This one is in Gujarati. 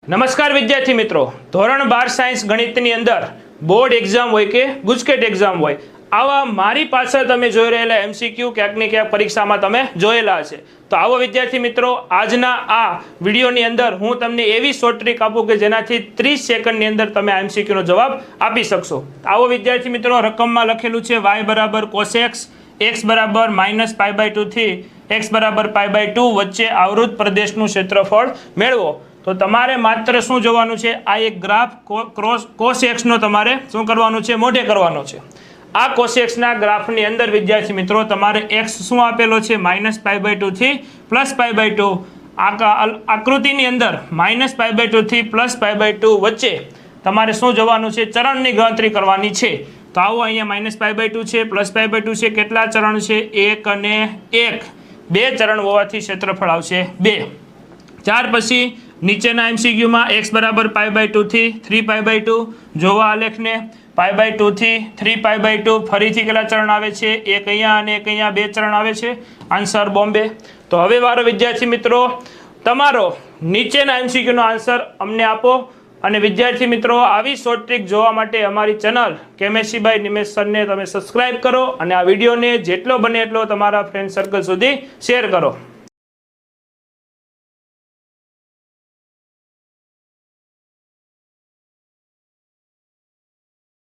નમસ્કાર વિદ્યાર્થી મિત્રો, ધોરણ 12 સાયન્સ ગણિતની અંદર બોર્ડ એક્ઝામ હોય કે ગુજકેટ એક્ઝામ હોય, આવા મારી પાછળ તમે જોઈ રહેલા એમસીક્યુ ક્યાંક ને ક્યાંક પરીક્ષામાં તમે જોયેલા છે. તો આવો વિદ્યાર્થી મિત્રો, આજના આ વિડીયોની અંદર હું તમને એવી શોર્ટ ટ્રીક આપું કે જેનાથી 30 સેકન્ડની અંદર તમે આ એમસીક્યુનો જવાબ આપી શકશો. આવો વિદ્યાર્થી મિત્રો, રકમમાં લખેલું છે y બરાબર cos x, x બરાબર -π/2 થી x બરાબર π/2 વચ્ચે આવૃત પ્રદેશનું ક્ષેત્રફળ મેળવો. તો તમારે માત્ર શું જોવાનું છે, આ એક ગ્રાફ cos x નો તમારે શું કરવાનું છે, મોઢે કરવાનો છે. આ cos x ના ગ્રાફની અંદર વિદ્યાર્થી મિત્રો તમારે x શું આપેલો છે, -π/2 થી +π/2. આકૃતિની અંદર -π/2 થી +π/2 વચ્ચે તમારે શું જોવાનું છે, ચરણની ગણતરી કરવાની છે. તો આવો અહીંયા -π/2 છે, +π/2 છે, કેટલા ચરણ છે, 1 અને 1, 2 ચરણ હોવાથી ક્ષેત્રફળ આવશે 2. ત્યાર પછી નીચેના એમસીક્યુમાં x બરાબર π/2 થી 3π/2 જોવા આલેખને, π/2 થી 3π/2 ફરીથી કેટલા ચરણ આવે છે, એક અહીંયા અને એક અહીંયા, 2 ચરણ આવે છે. આન્સર બોમ્બે. તો હવે વારો વિદ્યાર્થી મિત્રો તમારો નીચેના એમસીક્યુનો આન્સર અમને આપો. અને વિદ્યાર્થી મિત્રો, આવી શોર્ટ ટ્રીક જોવા માટે અમારી ચેનલ કેમેસ્ટ્રી બાય નિમેશ સરને તમે સબસ્ક્રાઇબ કરો અને આ વિડીયોને જેટલો બને એટલો તમારા ફ્રેન્ડ સર્કલ સુધી શેર કરો.